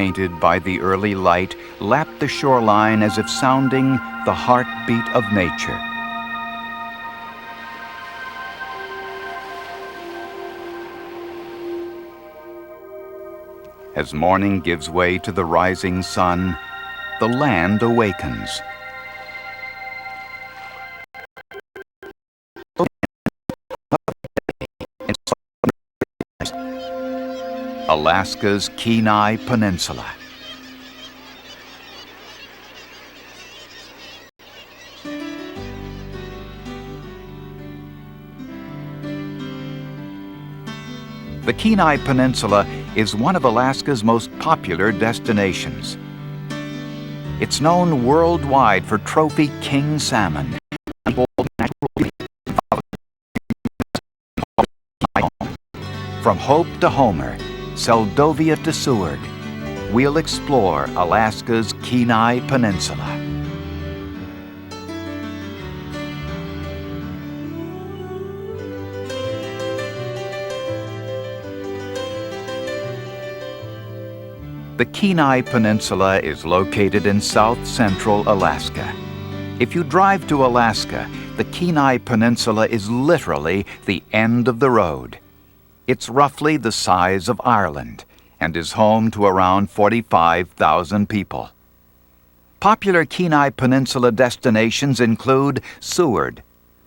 painted by the early light lapped the shoreline as if sounding the heartbeat of nature. As morning gives way to the rising sun, the land awakens. Alaska's Kenai Peninsula. The Kenai Peninsula is one of Alaska's most popular destinations. It's known worldwide for trophy king salmon. From Hope to Homer, Seldovia to Seward, we'll explore Alaska's Kenai Peninsula. The Kenai Peninsula is located in south-central Alaska. If you drive to Alaska, the Kenai Peninsula is literally the end of the road. It's roughly the size of Ireland and is home to around 45,000 people. Popular Kenai Peninsula destinations include Seward,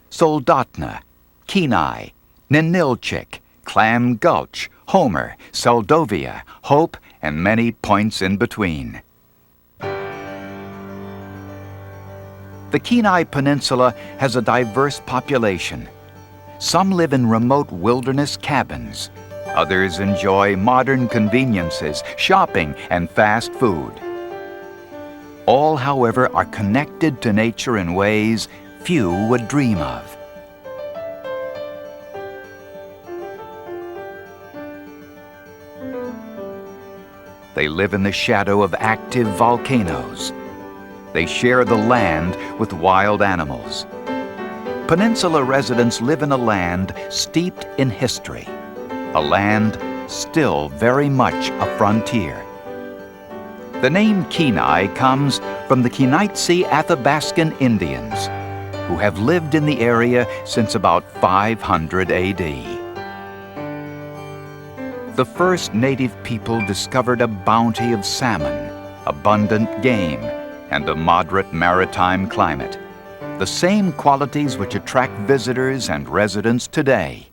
Soldotna, Kenai, Ninilchik, Clam Gulch, Homer, Seldovia, Hope, and many points in between. The Kenai Peninsula has a diverse population. Some live in remote wilderness cabins. Others enjoy modern conveniences, shopping, and fast food. All, however, are connected to nature in ways few would dream of. They live in the shadow of active volcanoes. They share the land with wild animals. Peninsula residents live in a land steeped in history, a land still very much a frontier. The name Kenai comes from the Kenaitze Athabascan Indians, who have lived in the area since about 500 AD. The first native people discovered a bounty of salmon, abundant game, and a moderate maritime climate. The same qualities which attract visitors and residents today.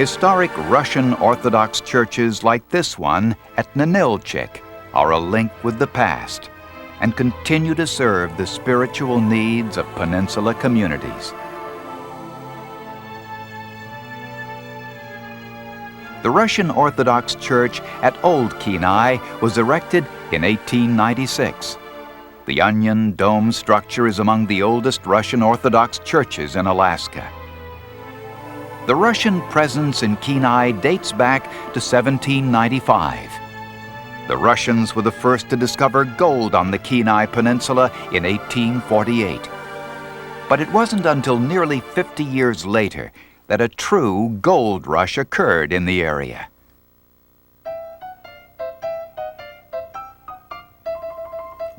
Historic Russian Orthodox churches like this one at Ninilchik are a link with the past and continue to serve the spiritual needs of peninsula communities. The Russian Orthodox Church at Old Kenai was erected in 1896. The onion dome structure is among the oldest Russian Orthodox churches in Alaska. The Russian presence in Kenai dates back to 1795. The Russians were the first to discover gold on the Kenai Peninsula in 1848. But it wasn't until nearly 50 years later that a true gold rush occurred in the area.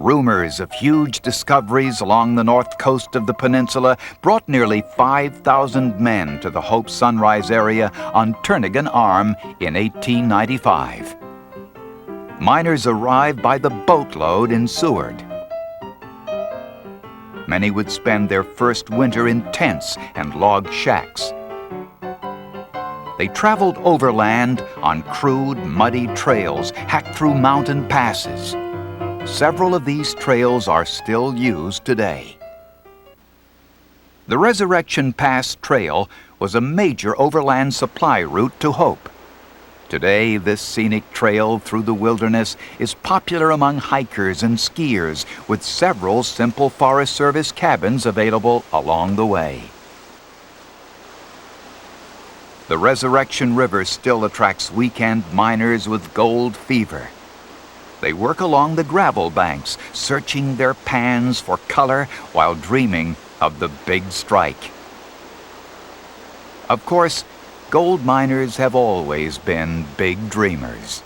Rumors of huge discoveries along the north coast of the peninsula brought nearly 5,000 men to the Hope Sunrise area on Turnagain Arm in 1895. Miners arrived by the boatload in Seward. Many would spend their first winter in tents and log shacks. They traveled overland on crude, muddy trails hacked through mountain passes. Several of these trails are still used today. The Resurrection Pass Trail was a major overland supply route to Hope. Today, this scenic trail through the wilderness is popular among hikers and skiers, with several simple Forest Service cabins available along the way. The Resurrection River still attracts weekend miners with gold fever. They work along the gravel banks, searching their pans for color while dreaming of the big strike. Of course, gold miners have always been big dreamers.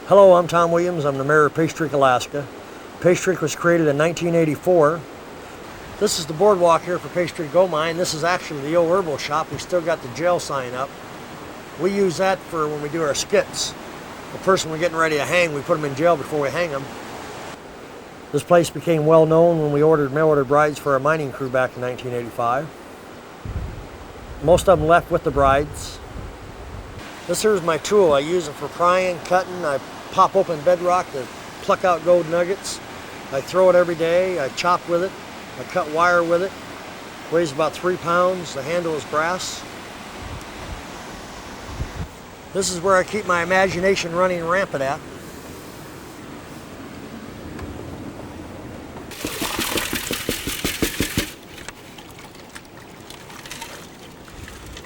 Hello, I'm Tom Williams. I'm the mayor of Pace Creek, Alaska. Pace Creek was created in 1984. This is the boardwalk here for Pace Creek Gold Mine. This is actually the old herbal shop. We still got the jail sign up. We use that for when we do our skits. The person we're getting ready to hang, we put them in jail before we hang them. This place became well known when we mail-ordered brides for our mining crew back in 1985. Most of them left with the brides. This here is my tool. I use it for prying, cutting. I pop open bedrock to pluck out gold nuggets. I throw it every day. I chop with it. I cut wire with it. Weighs about 3 pounds. The handle is brass. This is where I keep my imagination running rampant at.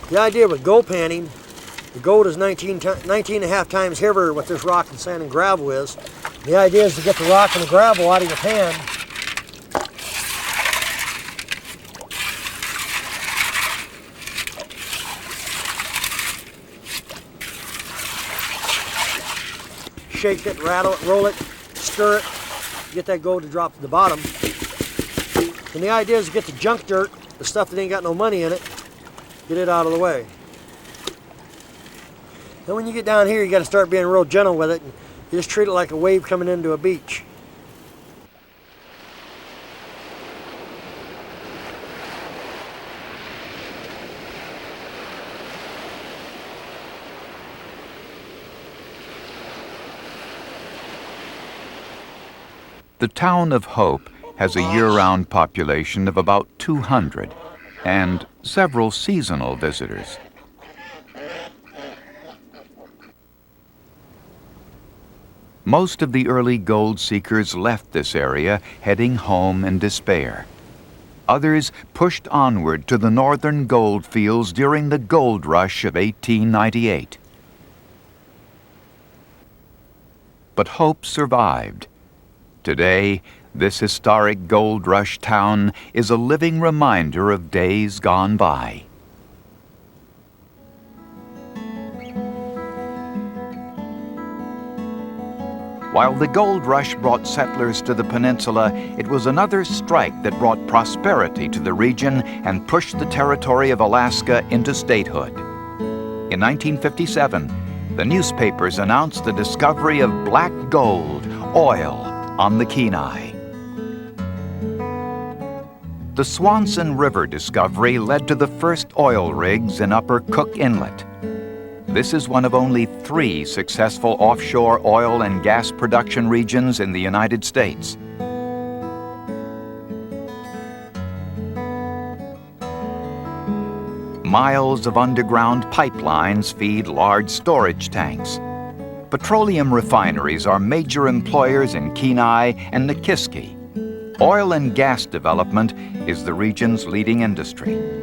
The idea with gold panning, the gold is 19 and a half times heavier what this rock and sand and gravel is. The idea is to get the rock and the gravel out of your pan. Shake it, rattle it, roll it, stir it, get that gold to drop to the bottom. And the idea is to get the junk dirt, the stuff that ain't got no money in it, get it out of the way. Then when you get down here, you got to start being real gentle with it. You just treat it like a wave coming into a beach. The town of Hope has a year-round population of about 200 and several seasonal visitors. Most of the early gold seekers left this area, heading home in despair. Others pushed onward to the northern gold fields during the gold rush of 1898. But Hope survived. Today, this historic gold rush town is a living reminder of days gone by. While the gold rush brought settlers to the peninsula, it was another strike that brought prosperity to the region and pushed the territory of Alaska into statehood. In 1957, the newspapers announced the discovery of black gold, oil, on the Kenai. The Swanson River discovery led to the first oil rigs in Upper Cook Inlet. This is one of only 3 successful offshore oil and gas production regions in the United States. Miles of underground pipelines feed large storage tanks. Petroleum refineries are major employers in Kenai and Nikiski. Oil and gas development is the region's leading industry.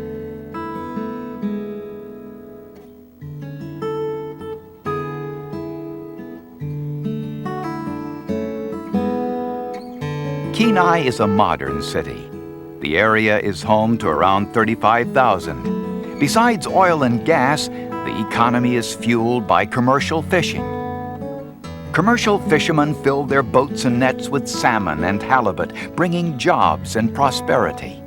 Kenai is a modern city. The area is home to around 35,000. Besides oil and gas, the economy is fueled by commercial fishing. Commercial fishermen fill their boats and nets with salmon and halibut, bringing jobs and prosperity.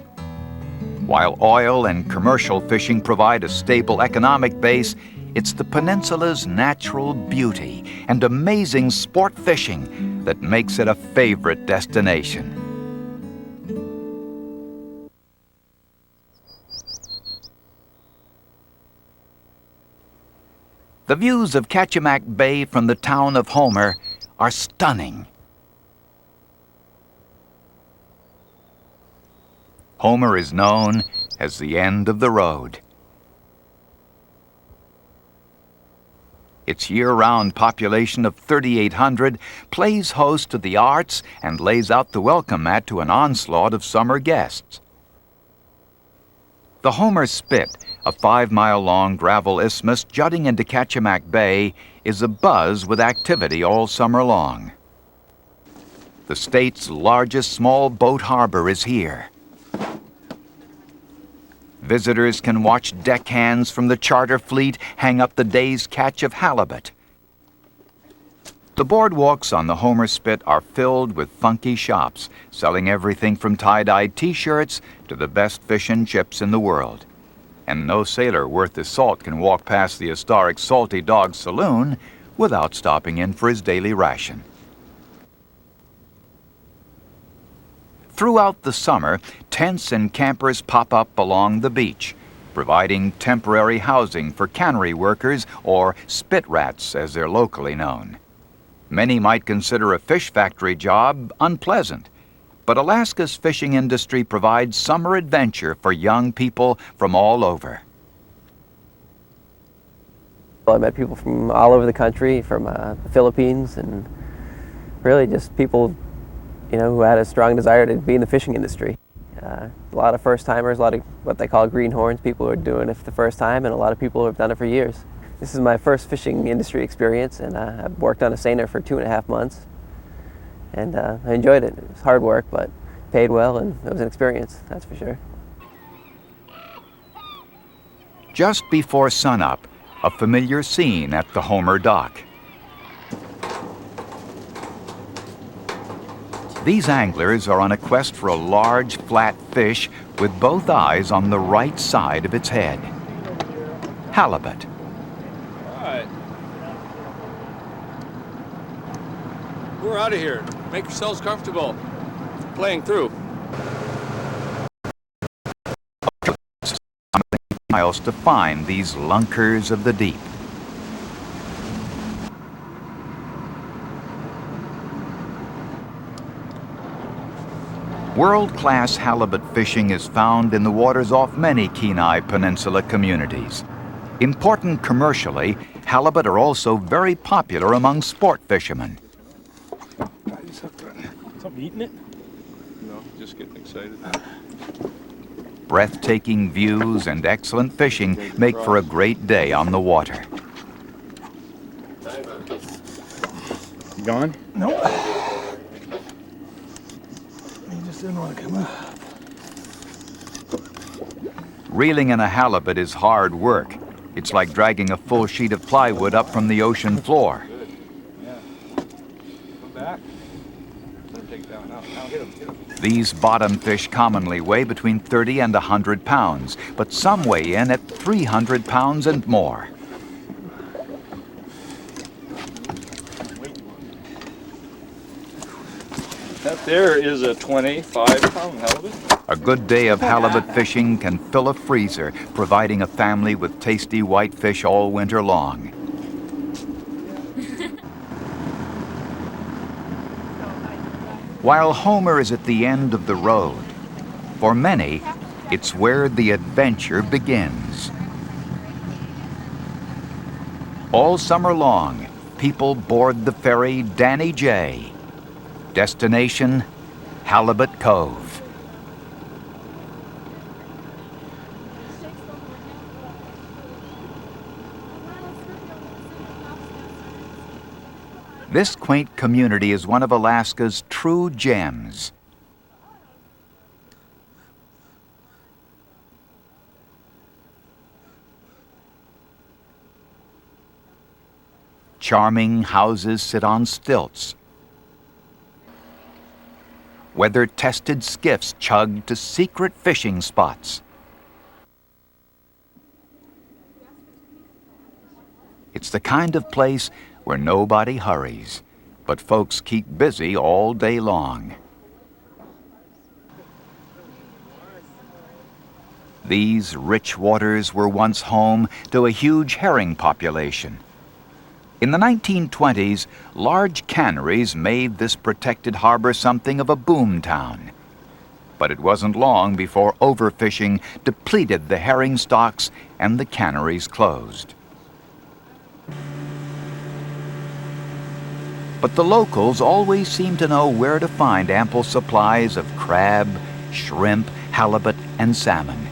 While oil and commercial fishing provide a stable economic base, it's the peninsula's natural beauty and amazing sport fishing that makes it a favorite destination. The views of Kachemak Bay from the town of Homer are stunning. Homer is known as the end of the road. Its year-round population of 3,800 plays host to the arts and lays out the welcome mat to an onslaught of summer guests. The Homer Spit, a 5-mile-long gravel isthmus jutting into Kachemak Bay, is abuzz with activity all summer long. The state's largest small boat harbor is here. Visitors can watch deckhands from the charter fleet hang up the day's catch of halibut. The boardwalks on the Homer Spit are filled with funky shops, selling everything from tie-dyed t-shirts to the best fish and chips in the world. And no sailor worth his salt can walk past the historic Salty Dog Saloon without stopping in for his daily ration. Throughout the summer, tents and campers pop up along the beach, providing temporary housing for cannery workers, or spit rats as they're locally known. Many might consider a fish factory job unpleasant, but Alaska's fishing industry provides summer adventure for young people from all over. Well, I met people from all over the country, from the Philippines, and really just people, who had a strong desire to be in the fishing industry. A lot of first-timers, a lot of what they call greenhorns, people who are doing it for the first time, and a lot of people who have done it for years. This is my first fishing industry experience, and I've worked on a seiner for 2.5 months, and I enjoyed it. It was hard work, but paid well, and it was an experience, that's for sure. Just before sunup, a familiar scene at the Homer dock. These anglers are on a quest for a large, flat fish with both eyes on the right side of its head. Halibut. All right. We're out of here. Make yourselves comfortable. Playing through. Miles to find these lunkers of the deep. World-class halibut fishing is found in the waters off many Kenai Peninsula communities. Important commercially, halibut are also very popular among sport fishermen. Something eating it? No, just getting excited. Breathtaking views and excellent fishing make for a great day on the water. You gone? Nope. He just didn't want to come up. Reeling in a halibut is hard work. It's like dragging a full sheet of plywood up from the ocean floor. Good. Yeah. Come back. Let him take it down. Now hit him. These bottom fish commonly weigh between 30 and 100 pounds, but some weigh in at 300 pounds and more. That there is a 25-pound halibut. A good day of halibut fishing can fill a freezer, providing a family with tasty white fish all winter long. While Homer is at the end of the road, for many, it's where the adventure begins. All summer long, people board the ferry Danny J. Destination, Halibut Cove. This quaint community is one of Alaska's true gems. Charming houses sit on stilts. Weather-tested skiffs chug to secret fishing spots. It's the kind of place where nobody hurries, but folks keep busy all day long. These rich waters were once home to a huge herring population. In the 1920s, large canneries made this protected harbor something of a boom town. But it wasn't long before overfishing depleted the herring stocks and the canneries closed. But the locals always seemed to know where to find ample supplies of crab, shrimp, halibut, and salmon.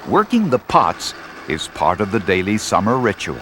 Working the pots is part of the daily summer ritual.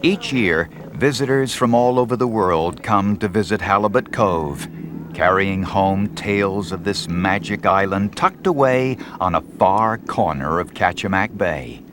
Each year, visitors from all over the world come to visit Halibut Cove, carrying home tales of this magic island tucked away on a far corner of Kachemak Bay.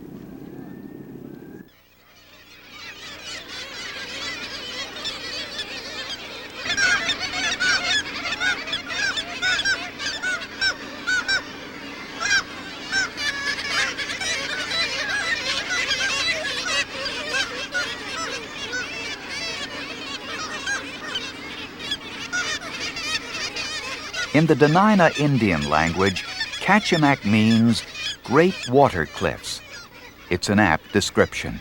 In the Dena'ina Indian language, Kachemak means great water cliffs. It's an apt description.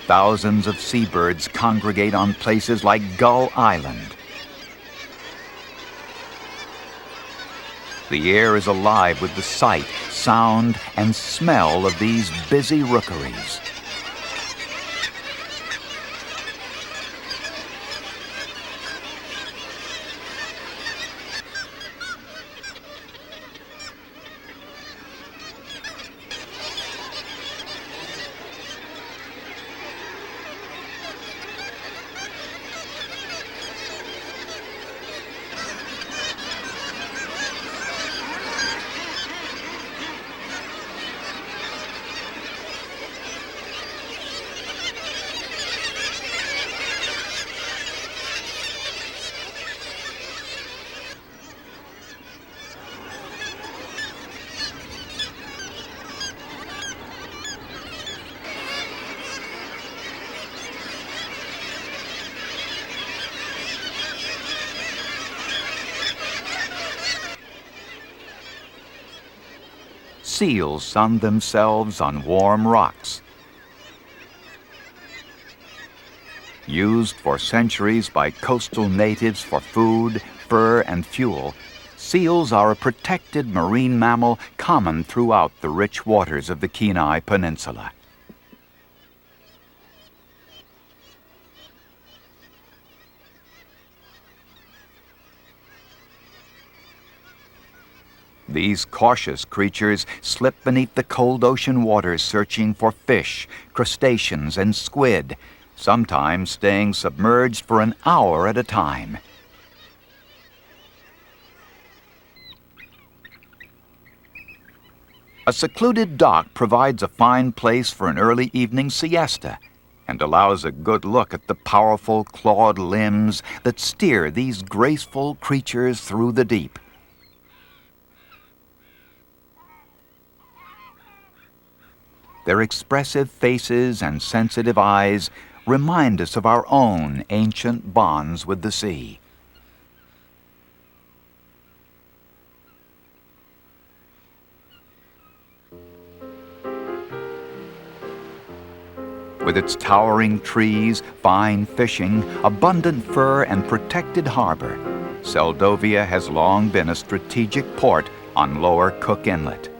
Thousands of seabirds congregate on places like Gull Island. The air is alive with the sight, sound, and smell of these busy rookeries. Seals sun themselves on warm rocks. Used for centuries by coastal natives for food, fur, and fuel, seals are a protected marine mammal common throughout the rich waters of the Kenai Peninsula. These cautious creatures slip beneath the cold ocean waters searching for fish, crustaceans, and squid, sometimes staying submerged for an hour at a time. A secluded dock provides a fine place for an early evening siesta and allows a good look at the powerful clawed limbs that steer these graceful creatures through the deep. Their expressive faces and sensitive eyes remind us of our own ancient bonds with the sea. With its towering trees, fine fishing, abundant fur, and protected harbor, Seldovia has long been a strategic port on Lower Cook Inlet.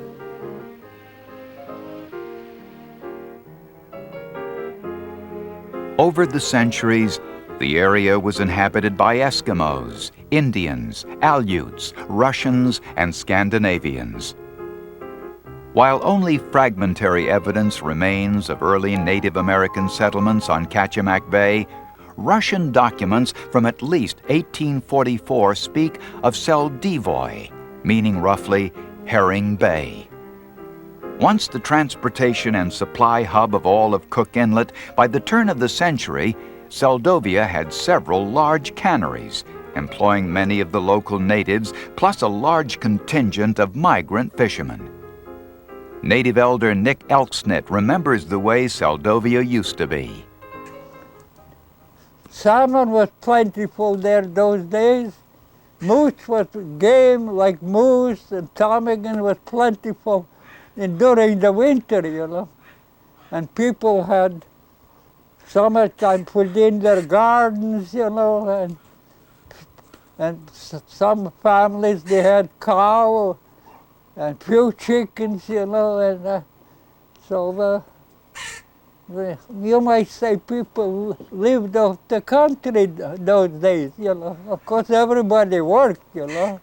Over the centuries, the area was inhabited by Eskimos, Indians, Aleuts, Russians, and Scandinavians. While only fragmentary evidence remains of early Native American settlements on Kachemak Bay, Russian documents from at least 1844 speak of Seldovia, meaning roughly Herring Bay. Once the transportation and supply hub of all of Cook Inlet, by the turn of the century, Seldovia had several large canneries, employing many of the local natives, plus a large contingent of migrant fishermen. Native elder Nick Elksnit remembers the way Seldovia used to be. Salmon was plentiful there those days. Moose was game like moose, and ptarmigan was plentiful during the winter, you know. And people had summertime put in their gardens, you know, and some families, they had cow and few chickens, you know, and you might say people lived off the country those days, you know. Of course, everybody worked, you know.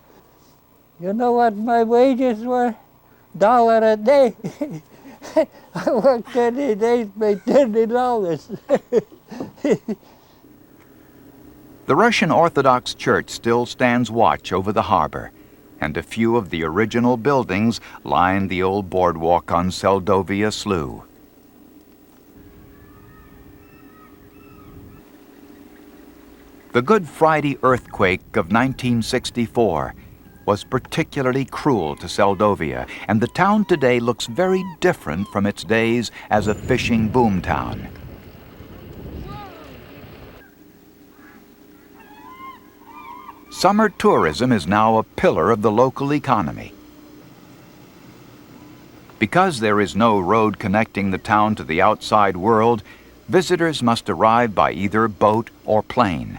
You know what my wages were? $1 a day. I worked 30 days, made $30. The Russian Orthodox Church still stands watch over the harbor, and a few of the original buildings line the old boardwalk on Seldovia Slough. The Good Friday earthquake of 1964 was particularly cruel to Seldovia, and the town today looks very different from its days as a fishing boomtown. Summer tourism is now a pillar of the local economy. Because there is no road connecting the town to the outside world, visitors must arrive by either boat or plane.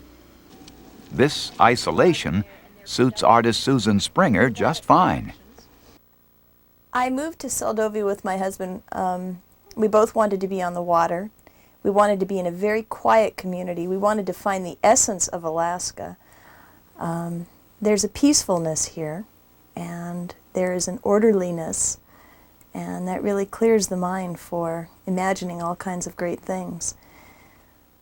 This isolation suits artist Susan Springer just fine. I moved to Seldovia with my husband. We both wanted to be on the water. We wanted to be in a very quiet community. We wanted to find the essence of Alaska. There's a peacefulness here, and there is an orderliness, and that really clears the mind for imagining all kinds of great things.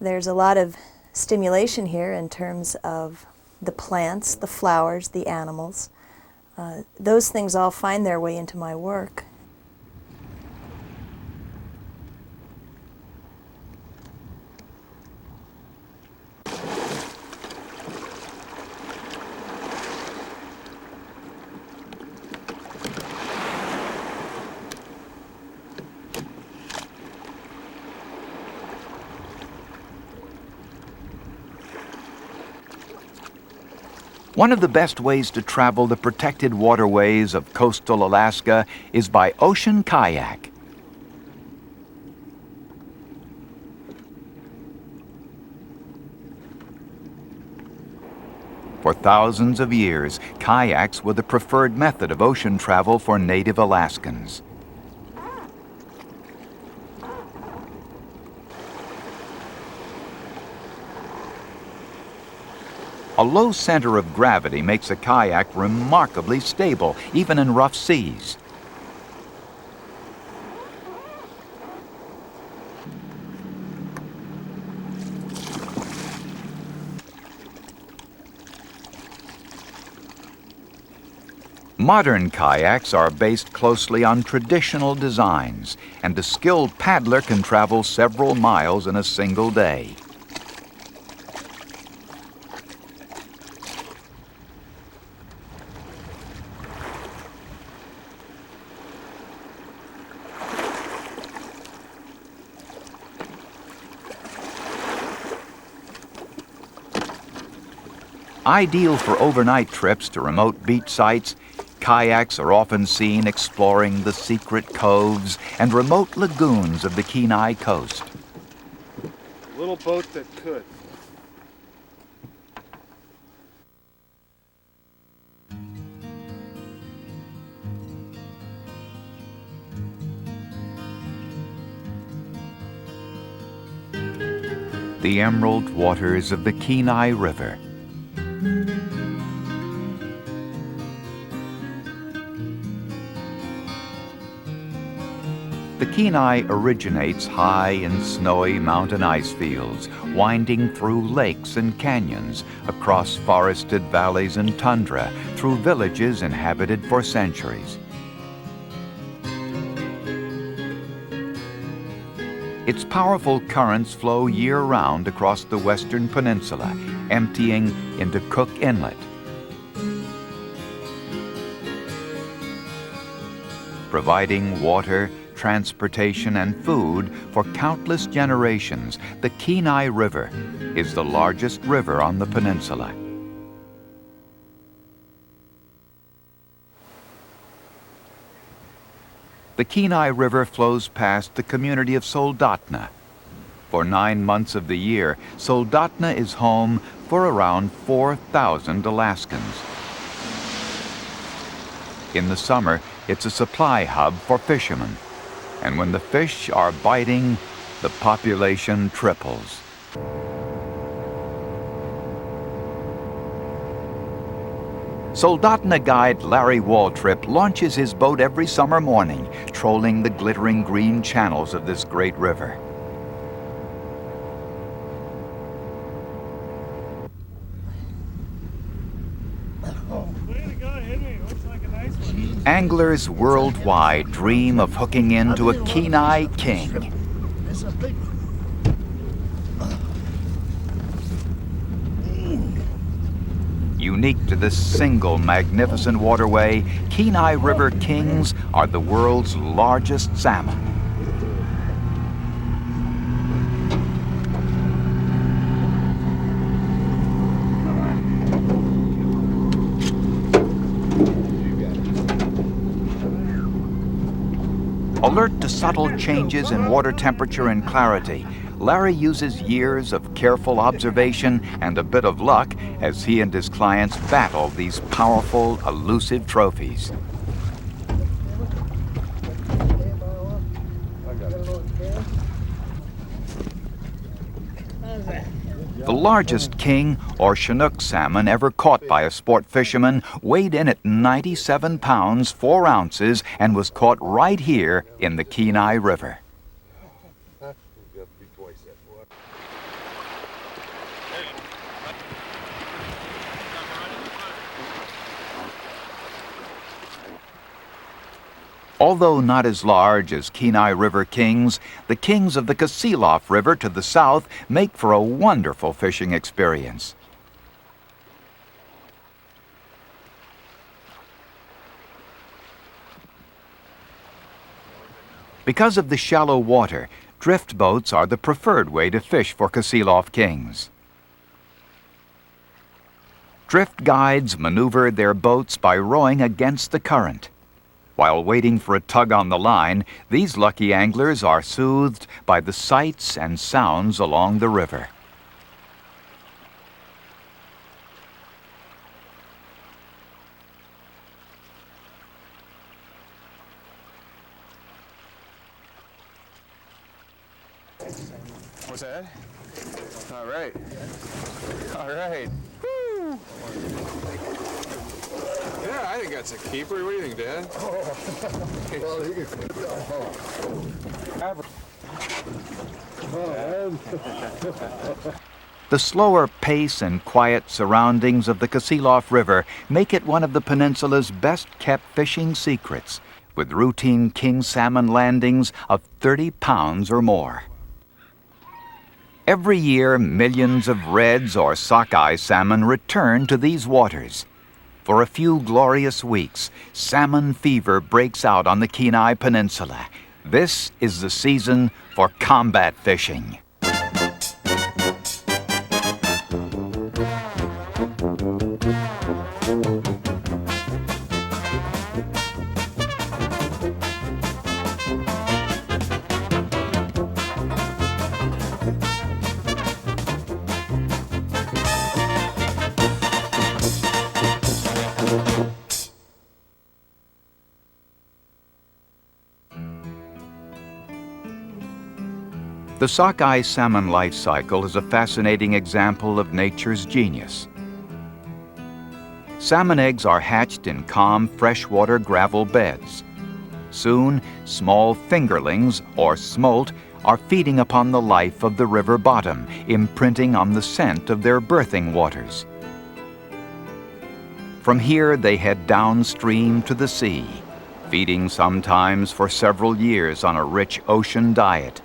There's a lot of stimulation here in terms of the plants, the flowers, the animals. Those things all find their way into my work. One of the best ways to travel the protected waterways of coastal Alaska is by ocean kayak. For thousands of years, kayaks were the preferred method of ocean travel for native Alaskans. A low center of gravity makes a kayak remarkably stable, even in rough seas. Modern kayaks are based closely on traditional designs, and a skilled paddler can travel several miles in a single day. Ideal for overnight trips to remote beach sites, kayaks are often seen exploring the secret coves and remote lagoons of the Kenai coast. Little boat that could. The emerald waters of the Kenai River. The Kenai originates high in snowy mountain ice fields, winding through lakes and canyons, across forested valleys and tundra, through villages inhabited for centuries. Its powerful currents flow year-round across the western peninsula, emptying into Cook Inlet. Providing water, transportation, and food for countless generations, the Kenai River is the largest river on the peninsula. The Kenai River flows past the community of Soldotna. For 9 months of the year, Soldotna is home for around 4,000 Alaskans. In the summer, it's a supply hub for fishermen. And when the fish are biting, the population triples. Soldotna guide Larry Waltrip launches his boat every summer morning, trolling the glittering green channels of this great river. Anglers worldwide dream of hooking into a Kenai king. Unique to this single magnificent waterway, Kenai River kings are the world's largest salmon. Alert to subtle changes in water temperature and clarity, Larry uses years of careful observation and a bit of luck as he and his clients battle these powerful, elusive trophies. The largest king or Chinook salmon ever caught by a sport fisherman weighed in at 97 pounds, 4 ounces, and was caught right here in the Kenai River. Although not as large as Kenai River kings, the kings of the Kasilof River to the south make for a wonderful fishing experience. Because of the shallow water, drift boats are the preferred way to fish for Kasilof kings. Drift guides maneuver their boats by rowing against the current. While waiting for a tug on the line, these lucky anglers are soothed by the sights and sounds along the river. What's that? All right. All right. Woo! Yeah, I think that's a keeper. What do you think, Dad? The slower pace and quiet surroundings of the Kasilof River make it one of the peninsula's best-kept fishing secrets, with routine king salmon landings of 30 pounds or more. Every year, millions of reds or sockeye salmon return to these waters. For a few glorious weeks, salmon fever breaks out on the Kenai Peninsula. This is the season for combat fishing. The sockeye salmon life cycle is a fascinating example of nature's genius. Salmon eggs are hatched in calm freshwater gravel beds. Soon, small fingerlings, or smolt, are feeding upon the life of the river bottom, imprinting on the scent of their birthing waters. From here, they head downstream to the sea, feeding sometimes for several years on a rich ocean diet.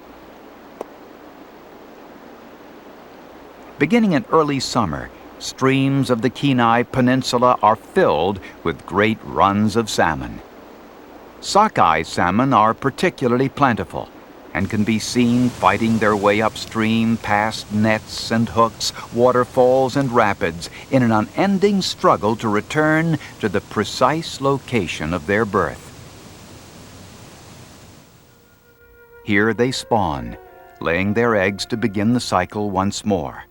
Beginning in early summer, streams of the Kenai Peninsula are filled with great runs of salmon. Sockeye salmon are particularly plentiful and can be seen fighting their way upstream past nets and hooks, waterfalls and rapids in an unending struggle to return to the precise location of their birth. Here they spawn, laying their eggs to begin the cycle once more.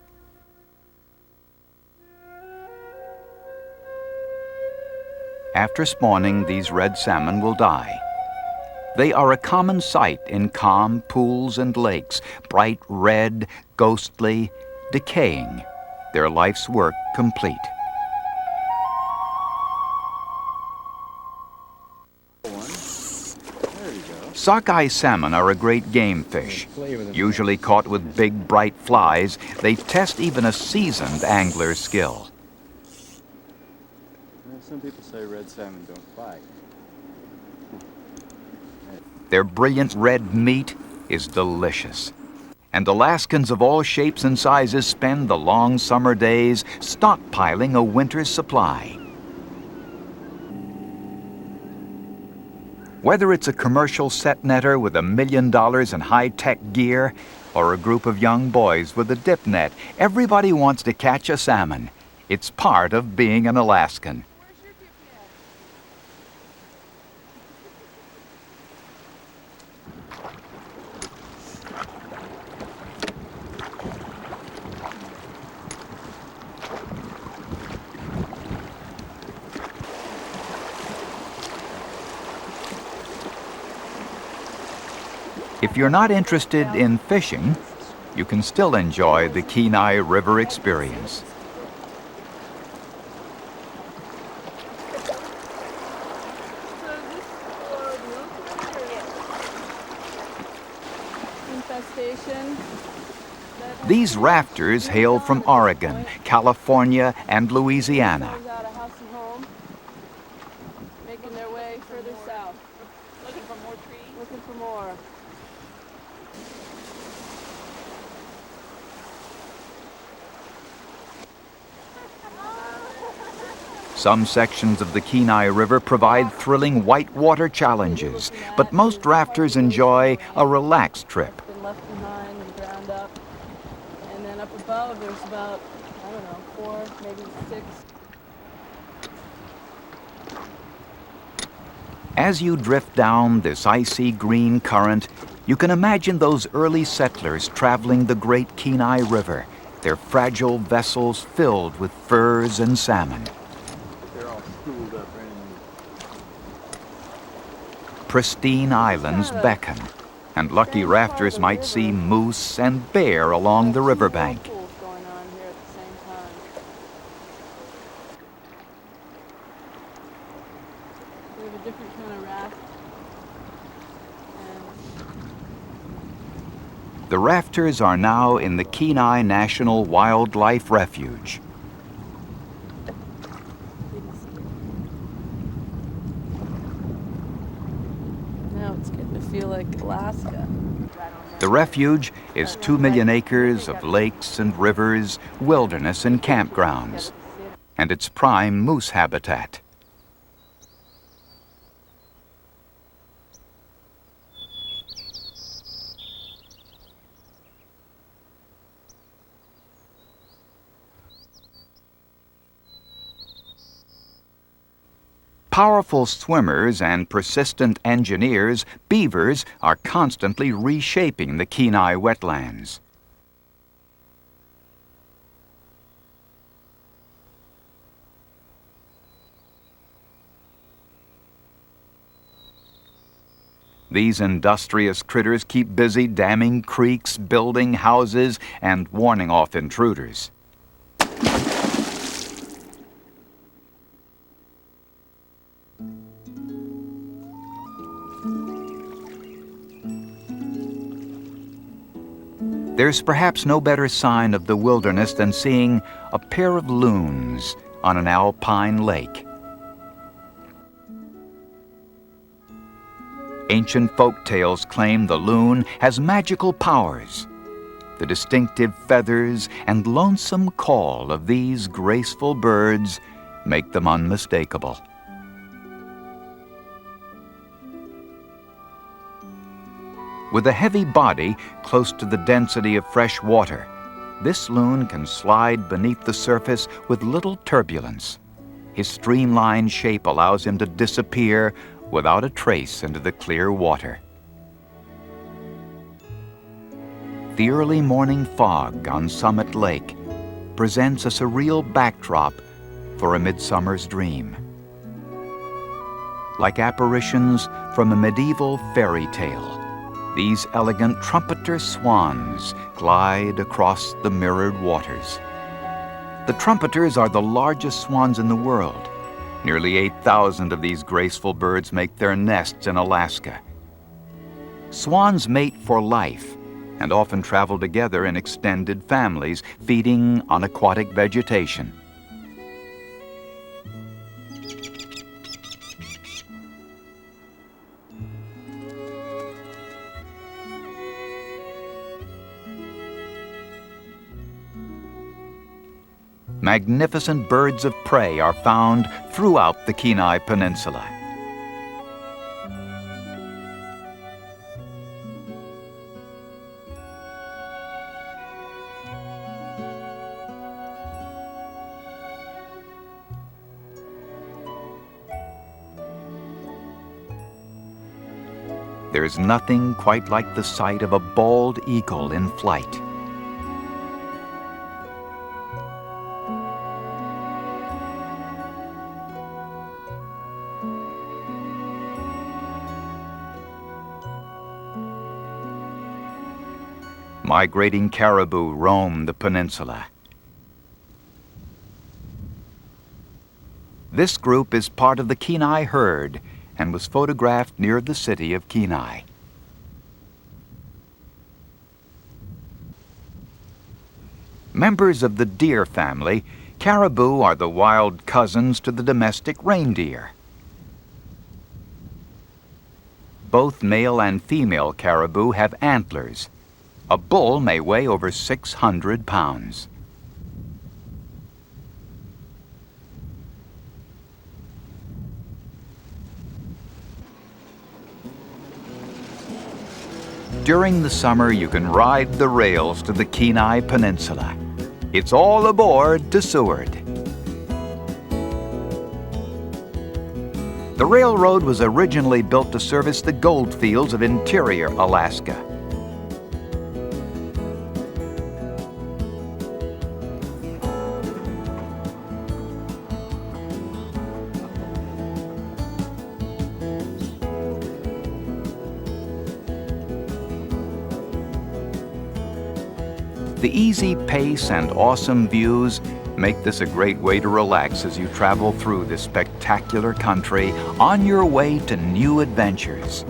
After spawning, these red salmon will die. They are a common sight in calm pools and lakes, bright red, ghostly, decaying, their life's work complete. Sockeye salmon are a great game fish. Usually caught with big, bright flies, they test even a seasoned angler's skill. Some people say red salmon don't bite. Their brilliant red meat is delicious. And Alaskans of all shapes and sizes spend the long summer days stockpiling a winter's supply. Whether it's a commercial set netter with $1 million in high-tech gear or a group of young boys with a dip net, everybody wants to catch a salmon. It's part of being an Alaskan. If you're not interested in fishing, you can still enjoy the Kenai River experience. These rafters hail from Oregon, California, and Louisiana. Making their way further south. Looking for more trees? Looking for more. Some sections of the Kenai River provide thrilling whitewater challenges, but most rafters enjoy a relaxed trip. Been left behind and ground up. And then up above there's about, I don't know, 4, maybe 6. As you drift down this icy green current, you can imagine those early settlers traveling the great Kenai River, their fragile vessels filled with furs and salmon. Pristine islands beckon, and lucky rafters might see moose and bear along the riverbank. The rafters are now in the Kenai National Wildlife Refuge. Now it's getting to feel like Alaska. The refuge is 2 million acres of lakes and rivers, wilderness and campgrounds, and its prime moose habitat. Powerful swimmers and persistent engineers, beavers are constantly reshaping the Kenai wetlands. These industrious critters keep busy damming creeks, building houses, and warning off intruders. There's perhaps no better sign of the wilderness than seeing a pair of loons on an alpine lake. Ancient folk tales claim the loon has magical powers. The distinctive feathers and lonesome call of these graceful birds make them unmistakable. With a heavy body close to the density of fresh water, this loon can slide beneath the surface with little turbulence. His streamlined shape allows him to disappear without a trace into the clear water. The early morning fog on Summit Lake presents a surreal backdrop for a midsummer's dream. Like apparitions from a medieval fairy tale, these elegant trumpeter swans glide across the mirrored waters. The trumpeters are the largest swans in the world. Nearly 8,000 of these graceful birds make their nests in Alaska. Swans mate for life and often travel together in extended families, feeding on aquatic vegetation. Magnificent birds of prey are found throughout the Kenai Peninsula. There's nothing quite like the sight of a bald eagle in flight. Migrating caribou roam the peninsula. This group is part of the Kenai herd and was photographed near the city of Kenai. Members of the deer family, caribou are the wild cousins to the domestic reindeer. Both male and female caribou have antlers. A bull may weigh over 600 pounds. During the summer, you can ride the rails to the Kenai Peninsula. It's all aboard to Seward. The railroad was originally built to service the gold fields of interior Alaska. The easy pace and awesome views make this a great way to relax as you travel through this spectacular country on your way to new adventures.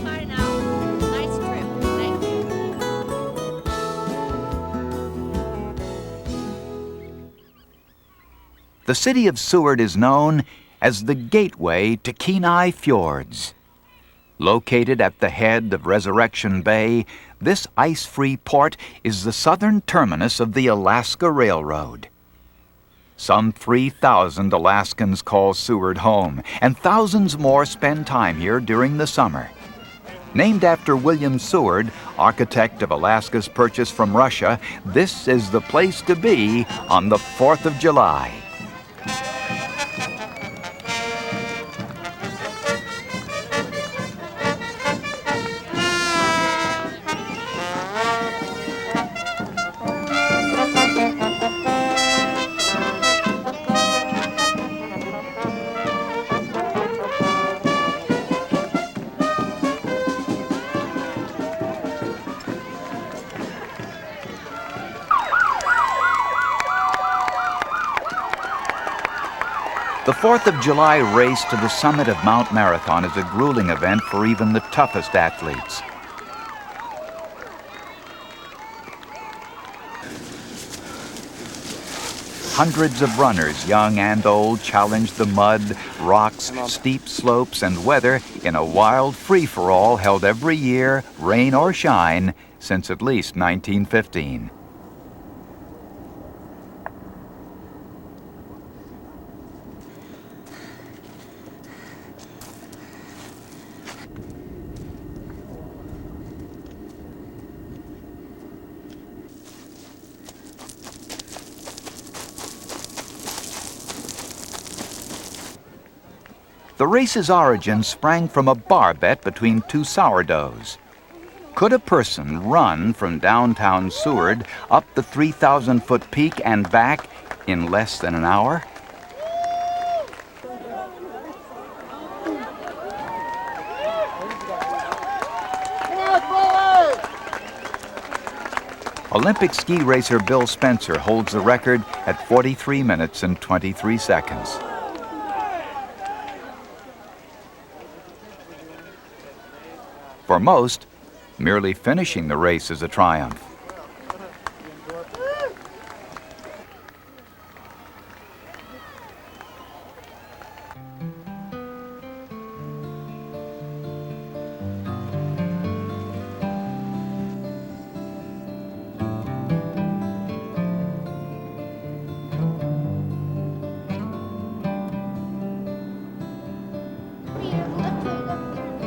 Bye now. Nice trip. Thank you. The city of Seward is known as the gateway to Kenai Fjords. Located at the head of Resurrection Bay, this ice-free port is the southern terminus of the Alaska Railroad. Some 3,000 Alaskans call Seward home, and thousands more spend time here during the summer. Named after William Seward, architect of Alaska's purchase from Russia, this is the place to be on the 4th of July. The 4th of July race to the summit of Mount Marathon is a grueling event for even the toughest athletes. Hundreds of runners, young and old, challenge the mud, rocks, steep slopes, and weather in a wild free-for-all held every year, rain or shine, since at least 1915. The race's origin sprang from a bar bet between two sourdoughs. Could a person run from downtown Seward up the 3,000-foot peak and back in less than an hour? Olympic ski racer Bill Spencer holds the record at 43 minutes and 23 seconds. For most, merely finishing the race is a triumph.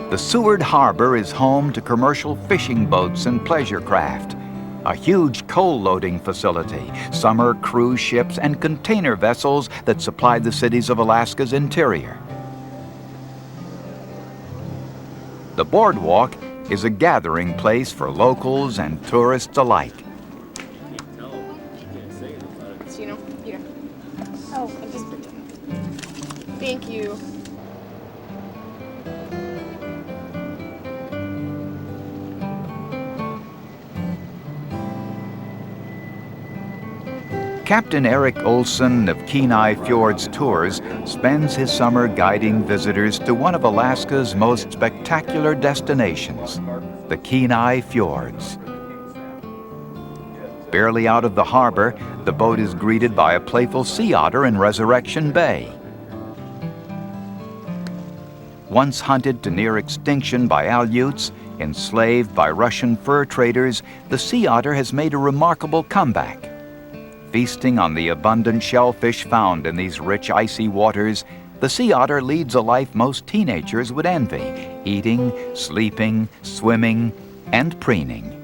The Seward Harbor is home to commercial fishing boats and pleasure craft, a huge coal loading facility, summer cruise ships, and container vessels that supply the cities of Alaska's interior. The boardwalk is a gathering place for locals and tourists alike. Thank you. Captain Eric Olson of Kenai Fjords Tours spends his summer guiding visitors to one of Alaska's most spectacular destinations, the Kenai Fjords. Barely out of the harbor, the boat is greeted by a playful sea otter in Resurrection Bay. Once hunted to near extinction by Aleuts, enslaved by Russian fur traders, the sea otter has made a remarkable comeback. Feasting on the abundant shellfish found in these rich icy waters, the sea otter leads a life most teenagers would envy, eating, sleeping, swimming, and preening.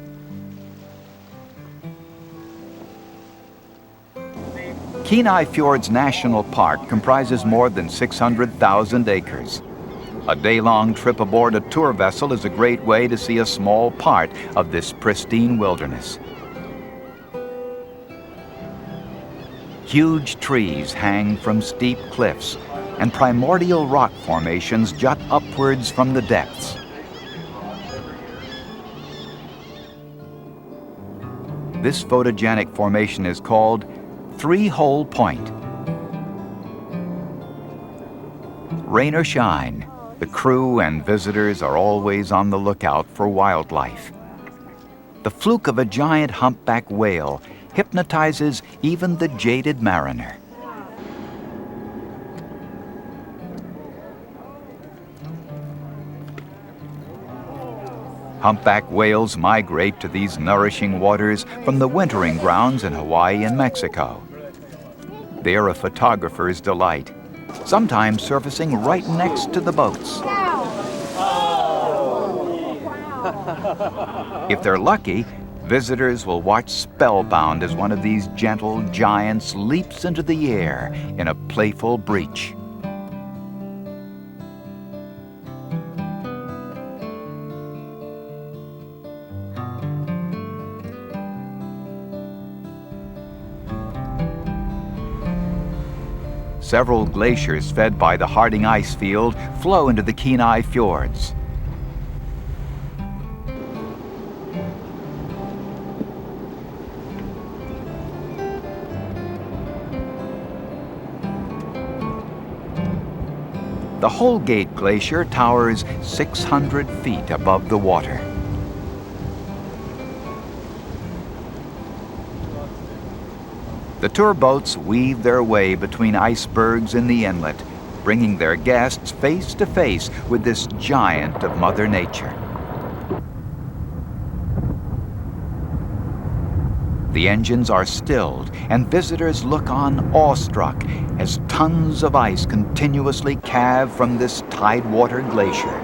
Kenai Fjords National Park comprises more than 600,000 acres. A day-long trip aboard a tour vessel is a great way to see a small part of this pristine wilderness. Huge trees hang from steep cliffs, and primordial rock formations jut upwards from the depths. This photogenic formation is called Three-Hole Point. Rain or shine, the crew and visitors are always on the lookout for wildlife. The fluke of a giant humpback whale hypnotizes even the jaded mariner. Humpback whales migrate to these nourishing waters from the wintering grounds in Hawaii and Mexico. They are a photographer's delight, sometimes surfacing right next to the boats. If they're lucky, visitors will watch spellbound as one of these gentle giants leaps into the air in a playful breach. Several glaciers fed by the Harding ice field flow into the Kenai Fjords. The Holgate Glacier towers 600 feet above the water. The tour boats weave their way between icebergs in the inlet, bringing their guests face to face with this giant of Mother Nature. The engines are stilled, and visitors look on awestruck as tons of ice continuously calve from this tidewater glacier.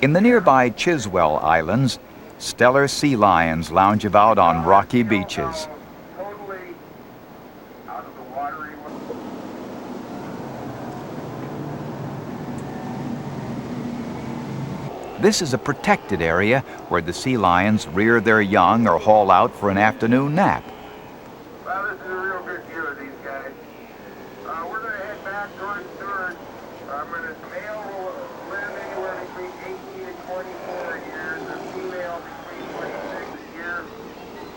In the nearby Chiswell Islands, stellar sea lions lounge about on rocky beaches. This is a protected area where the sea lions rear their young or haul out for an afternoon nap. Well, this is a real good view of these guys. We're going to head back towards Seward. Male will live anywhere between 18 and 24 years, and female between 26 years,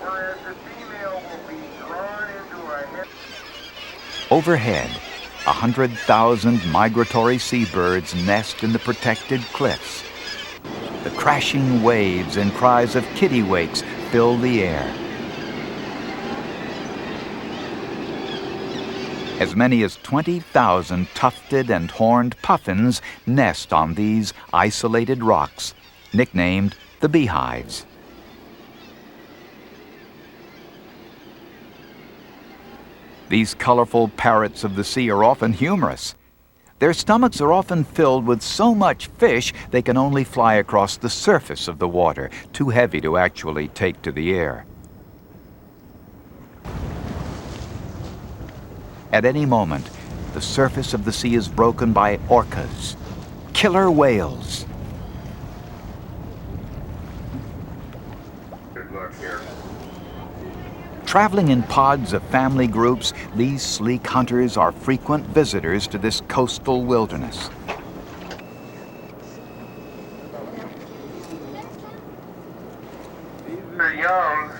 whereas the female will be drawn into a head. Overhead, 100,000 migratory seabirds nest in the protected cliffs. The crashing waves and cries of kittiwakes fill the air. As many as 20,000 tufted and horned puffins nest on these isolated rocks, nicknamed the beehives. These colorful parrots of the sea are often humorous. Their stomachs are often filled with so much fish they can only fly across the surface of the water, too heavy to actually take to the air. At any moment, the surface of the sea is broken by orcas, killer whales. Good luck here. Traveling in pods of family groups, these sleek hunters are frequent visitors to this coastal wilderness. These are young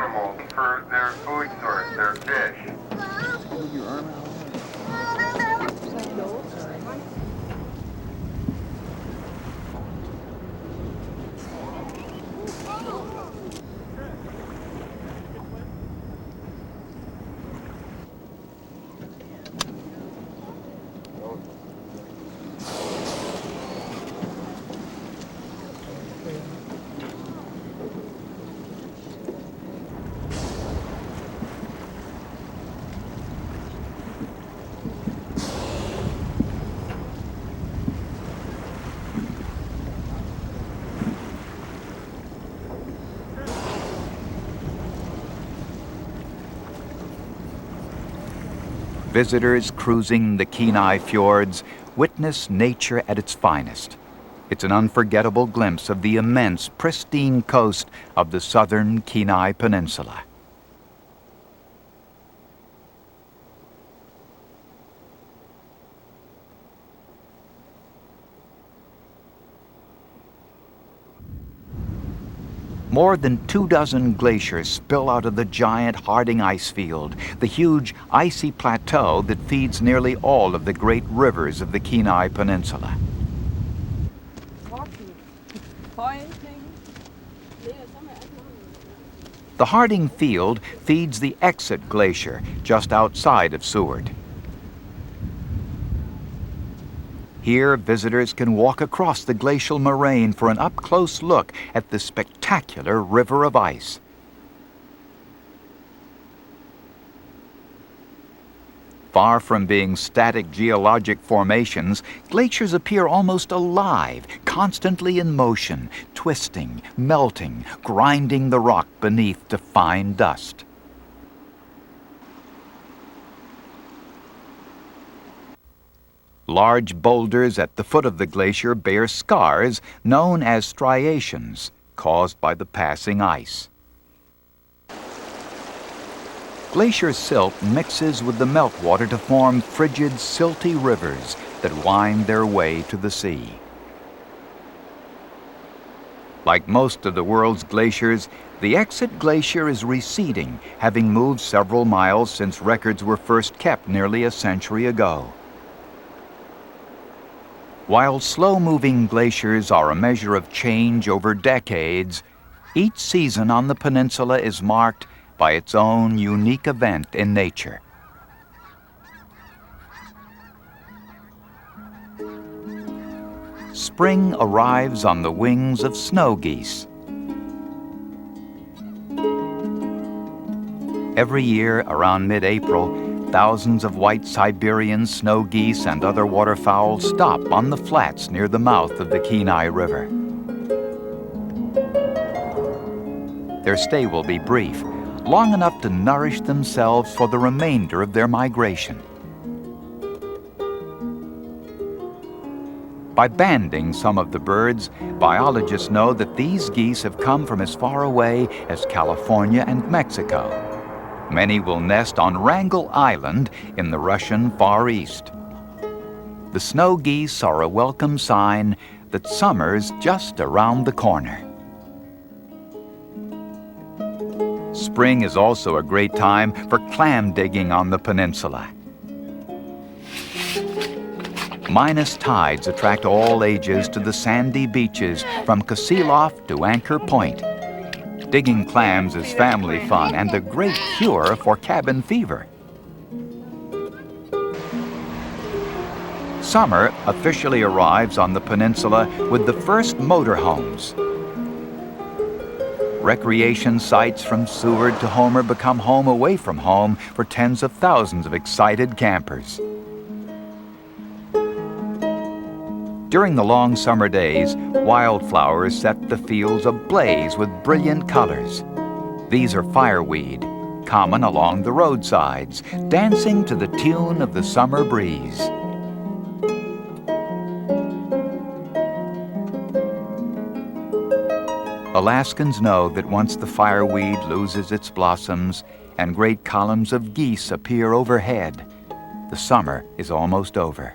animals for their food source, their fish. Visitors cruising the Kenai fjords witness nature at its finest. It's an unforgettable glimpse of the immense, pristine coast of the southern Kenai Peninsula. More than 24 glaciers spill out of the giant Harding ice field, the huge icy plateau that feeds nearly all of the great rivers of the Kenai Peninsula. The Harding Field feeds the Exit Glacier just outside of Seward. Here, visitors can walk across the glacial moraine for an up-close look at the spectacular river of ice. Far from being static geologic formations, glaciers appear almost alive, constantly in motion, twisting, melting, grinding the rock beneath to fine dust. Large boulders at the foot of the glacier bear scars known as striations, caused by the passing ice. Glacier silt mixes with the meltwater to form frigid, silty rivers that wind their way to the sea. Like most of the world's glaciers, the Exit Glacier is receding, having moved several miles since records were first kept nearly a century ago. While slow-moving glaciers are a measure of change over decades, each season on the peninsula is marked by its own unique event in nature. Spring arrives on the wings of snow geese. Every year, around mid-April, thousands of white Siberian snow geese and other waterfowl stop on the flats near the mouth of the Kenai River. Their stay will be brief, long enough to nourish themselves for the remainder of their migration. By banding some of the birds, biologists know that these geese have come from as far away as California and Mexico. Many will nest on Wrangel Island in the Russian Far East. The snow geese are a welcome sign that summer's just around the corner. Spring is also a great time for clam digging on the peninsula. Minus tides attract all ages to the sandy beaches from Kasilof to Anchor Point. Digging clams is family fun and a great cure for cabin fever. Summer officially arrives on the peninsula with the first motorhomes. Recreation sites from Seward to Homer become home away from home for tens of thousands of excited campers. During the long summer days, wildflowers set the fields ablaze with brilliant colors. These are fireweed, common along the roadsides, dancing to the tune of the summer breeze. Alaskans know that once the fireweed loses its blossoms and great columns of geese appear overhead, the summer is almost over.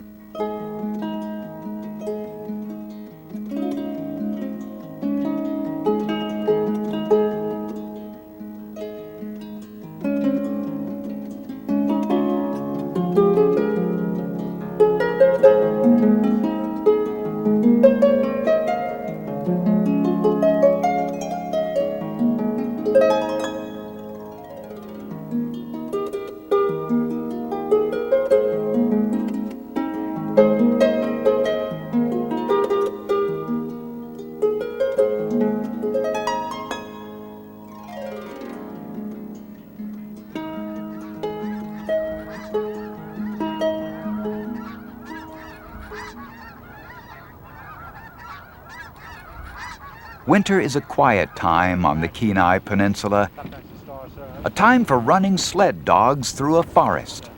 Winter is a quiet time on the Kenai Peninsula, a time for running sled dogs through a forest,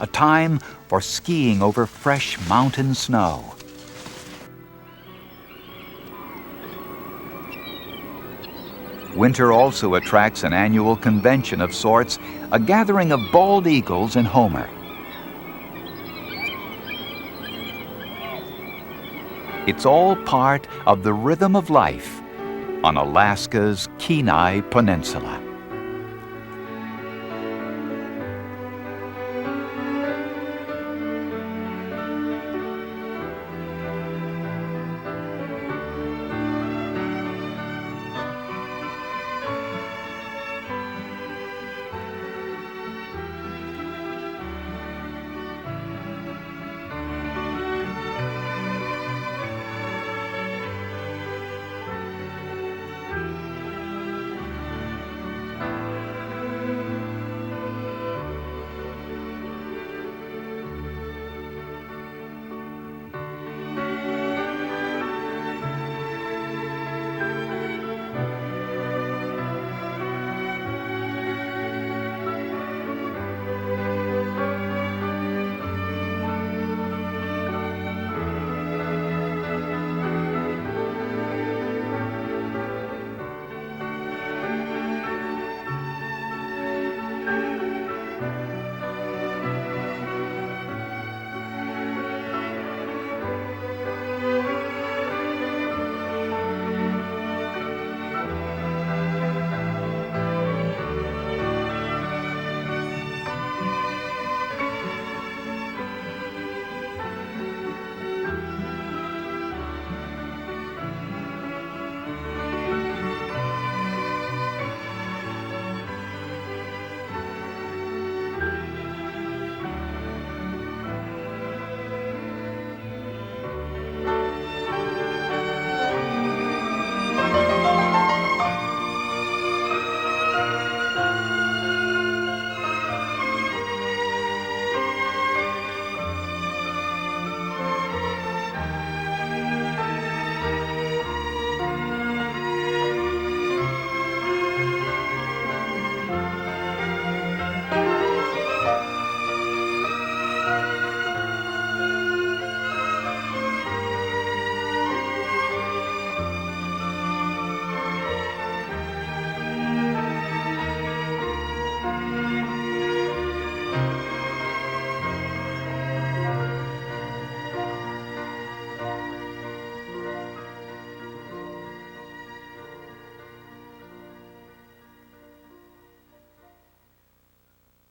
a time for skiing over fresh mountain snow. Winter also attracts an annual convention of sorts, a gathering of bald eagles in Homer. It's all part of the rhythm of life on Alaska's Kenai Peninsula.